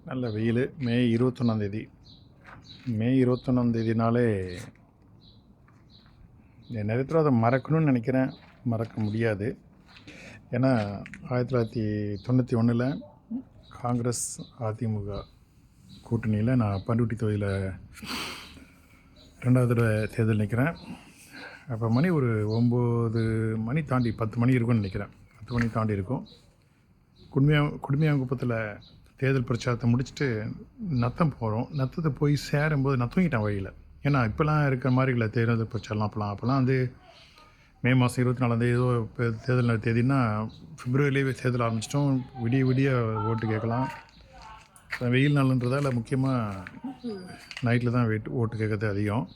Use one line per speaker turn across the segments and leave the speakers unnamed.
நல்ல வெயில். மே 21 மே 21 நிறைய தடவை அதை மறக்கணும்னு நினைக்கிறேன், மறக்க முடியாது. ஏன்னா 1991 காங்கிரஸ் அதிமுக கூட்டணியில் நான் பண்ருட்டி தொகுதியில் 2வது தடவை தேர்தல் நிற்கிறேன். அப்போ மணி ஒரு 9 மணி தாண்டி 10 மணி இருக்கும்னு நினைக்கிறேன். 10 மணி தாண்டி இருக்கும். குடுமையாங்குப்பத்தில் தேர்தல் பிரச்சாரத்தை முடிச்சுட்டு நத்தம் போகிறோம். நத்தத்தை போய் சேரும்போது நான் தூங்கிட்டேன் வழியில். ஏன்னா இப்போலாம் இருக்கிற மாதிரி இல்லை தேர்தல் பிரச்சாரம்லாம். அப்போலாம் வந்து மே மாதம் 24 ஏதோ இப்போ தேர்தல் தேதினா பிப்ரவரியிலே தேர்தல் ஆரம்பிச்சிட்டோம். விடிய ஓட்டு கேட்கலாம். வெயில் நாளுன்றதால் முக்கியமாக நைட்டில் தான் ஓட்டு கேட்கறது அதிகம்.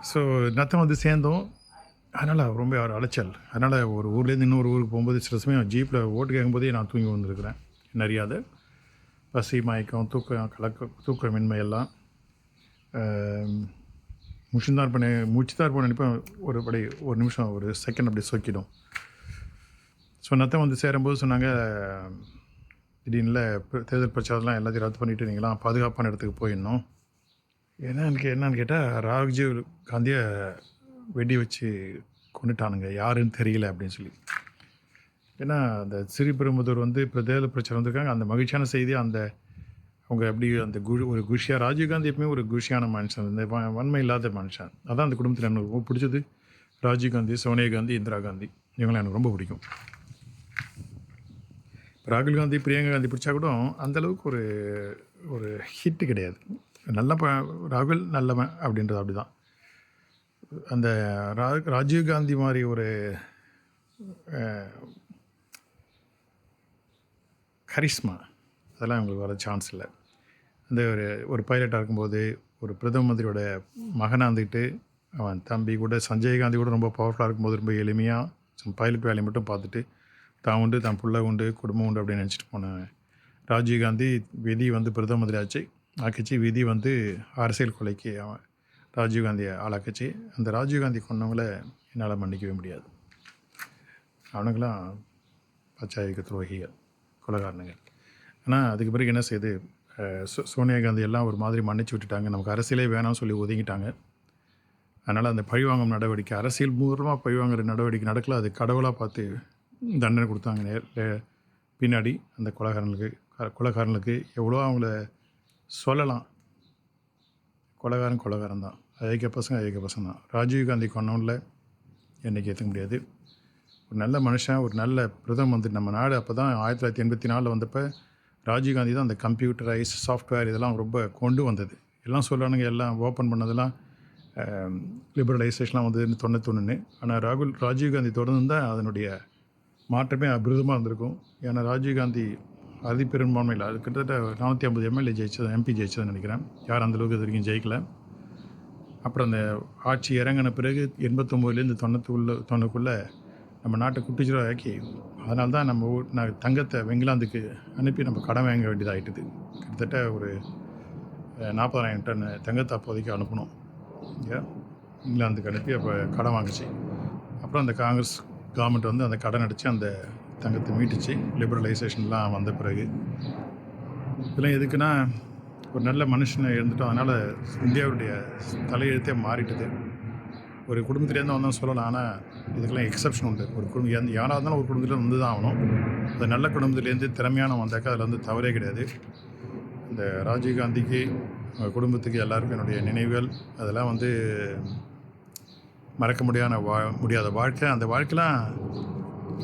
ஸோ நத்தம் வந்து சேர்ந்தோம். அதனால் ரொம்ப ஒரு அலைச்சல். அதனால் ஒரு ஊர்லேருந்து இன்னொரு ஊருக்கு போகும்போது சில சமயம் ஜீப்பில் ஓட்டு கேட்கும்போதே நான் தூங்கி வந்துருக்கிறேன். நிறையாது பசி, மயக்கம், தூக்கமின்மை எல்லாம் மூச்சுதான் பண்ண நினைப்பேன். ஒரு நிமிஷம் ஒரு செகண்ட் அப்படி சொக்கிடும். ஸோ நத்தம் வந்து சேரும்போது சொன்னாங்க, திடீர்னு தேர்தல் பிரச்சாரம்லாம் எல்லாத்தையும் ரத்து பண்ணிவிட்டு நீங்களாம் பாதுகாப்பான இடத்துக்கு போயிடணும். என்னன்னு கேட்டால் ராஜீவ் காந்தியை வெடி வச்சு கொண்டுட்டானுங்க, யாருன்னு தெரியல அப்படின்னு சொல்லி. ஏன்னா அந்த ஸ்ரீபெரும்புதூர் வந்து இப்போ தேர்தல் பிரச்சாரம் வந்திருக்காங்க. அந்த மகிழ்ச்சியான செய்தி அவங்க எப்படி அந்த ஒரு குஷியாக, ராஜீவ்காந்தி எப்பவுமே ஒரு குஷியான மனுஷன், இந்த வன்மை இல்லாத மனுஷன். அதான் அந்த குடும்பத்தில் எனக்கு ரொம்ப பிடிச்சது. ராஜீவ்காந்தி, சோனியா காந்தி, இந்திரா காந்தி, இவங்களாம் எனக்கு ரொம்ப பிடிக்கும். ராகுல் காந்தி, பிரியங்கா காந்தி பிடிச்சா கூட அந்தளவுக்கு ஒரு ஹிட்டு கிடையாது. ராகுல் நல்லவன் அப்படின்றது அப்படி தான். அந்த ராஜீவ்காந்தி மாதிரி ஒரு கரிஸ்மா அதெல்லாம் அவங்களுக்கு வர சான்ஸ் இல்லை. அந்த ஒரு பைலட்டாக இருக்கும்போது ஒரு பிரதம மந்திரியோட மகனாக இருந்துக்கிட்டு அவன் தம்பி கூட சஞ்சய் காந்தி கூட ரொம்ப பவர்ஃபுல்லாக இருக்கும்போது ரொம்ப எளிமையாக பைலட் வேலையை மட்டும் பார்த்துட்டு தான் உண்டு, தான் பிள்ளை உண்டு, குடும்பம் உண்டு அப்படின்னு நினச்சிட்டு போனேன். ராஜீவ்காந்தி விதி வந்து பிரதம மந்திரி ஆக்கிச்சு. விதி வந்து அரசியல் கொலைக்கு அவன் ராஜீவ்காந்தியை ஆளாக்கிச்சு. அந்த ராஜீவ்காந்தி கொண்டவங்கள என்னால் மன்னிக்கவே முடியாது. அவனுங்களாம் பச்சாயிக்க துரோகிகள், கொலைகாரனுங்க. ஆனால் அதுக்கு பிறகு என்ன செய்யுது, சோனியா காந்தி எல்லாம் ஒரு மாதிரி மன்னிச்சு விட்டுட்டாங்க. நமக்கு அரசியலே வேணாம்னு சொல்லி ஒதுங்கிட்டாங்க. அதனால் அந்த பழிவாங்கும் நடவடிக்கை, அரசியல் பூர்வமாக பழிவாங்குற நடவடிக்கை நடக்கல. அது கடவுளாக பார்த்து தண்டனை கொடுத்தாங்க. பின்னாடி அந்த கொலைகாரனுக்கு எவ்வளோ அவங்கள சொல்லலாம். கொலைகாரன் தான். ஐக்கிய பசங்க தான். ராஜீவ்காந்தி கொண்டவனில் என்றைக்கு ஏற்றுக்க முடியாது. ஒரு நல்ல மனுஷன், ஒரு நல்ல பிரதம மந்திரி. நம்ம நாடு அப்போ தான் 1984 வந்தப்போ ராஜீவ்காந்தி தான் அந்த கம்ப்யூட்டரைஸ் சாஃப்ட்வேர் இதெல்லாம் ரொம்ப கொண்டு வந்தது. எல்லாம் சொல்லணுங்க, எல்லாம் ஓப்பன் பண்ணதெல்லாம் லிபரலைசேஷன்லாம் வந்ததுன்னு 91. ஆனால் ராஜீவ்காந்தி தொடர்ந்து தான் அதனுடைய மாற்றமே அபிருதமாக இருந்திருக்கும். ஏன்னா ராஜீவ்காந்தி அதிபெரும்பான்மையில் அது கிட்டத்தட்ட 450 எம்எல்ஏ எம்பி ஜெயிச்சதுன்னு நினைக்கிறேன். யார் அந்தளவுக்கு இது வரைக்கும் ஜெயிக்கலை. அப்புறம் அந்த ஆட்சி இறங்கின பிறகு 89லேருந்து 90க்குள்ளே நம்ம நாட்டை குட்டிச்சுரா ஆக்கி, அதனால தான் நம்ம தங்கத்தை இங்கிலாந்துக்கு அனுப்பி நம்ம கடன் வாங்க வேண்டியதாகிட்டுது. கிட்டத்தட்ட ஒரு 40,000 டன் தங்கத்தை அப்போதைக்கு அனுப்பணும். இங்கிலாந்துக்கு அனுப்பி அப்போ கடன் வாங்கிச்சு. அப்புறம் அந்த காங்கிரஸ் கவர்மெண்ட் வந்து அந்த கடன் அடித்து அந்த தங்கத்தை மீட்டுச்சு, லிபரலைசேஷன்லாம் வந்த பிறகு. இதெல்லாம் எதுக்குன்னா, ஒரு நல்ல மனுஷனை இருந்துட்டோம். அதனால் இந்தியாவுடைய தலையெழுத்தே மாறிட்டுது. ஒரு குடும்பத்திலேருந்து வந்தால் சொல்லலாம். ஆனால் இதுக்கெல்லாம் எக்ஸப்ஷன் உண்டு. ஒரு குடும்பம் யாராக இருந்தாலும் ஒரு குடும்பத்தில் வந்து தான் ஆகணும். அந்த நல்ல குடும்பத்துலேருந்து திறமையான வந்தாக்கா அதில் வந்து தவறே கிடையாது. இந்த ராஜீவ்காந்திக்கு, குடும்பத்துக்கு எல்லாருக்கும் என்னுடைய நினைவுகள். அதெல்லாம் வந்து மறக்க முடியாத வாழ்க்கை. அந்த வாழ்க்கைலாம்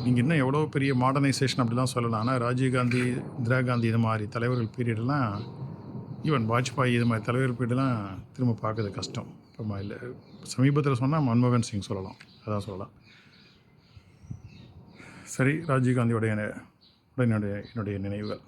நீங்கள் இன்னும் எவ்வளோ பெரிய மாடர்னைசேஷன் அப்படிலாம் சொல்லலாம். ஆனால் ராஜீவ்காந்தி, இந்திரா காந்தி இது மாதிரி தலைவர்கள் பீரியடெல்லாம், ஈவன் வாஜ்பாய் இது மாதிரி தலைவர்கள் பீரியடெல்லாம் திரும்ப பார்க்கறது கஷ்டம். இப்போ இல்லை, சமீபத்தில் சொன்னால் மன்மோகன் சிங் சொல்லலாம். அதான் சொல்லலாம். சரி, ராஜீவ்காந்தியோடைய என்னுடைய நினைவுகள்.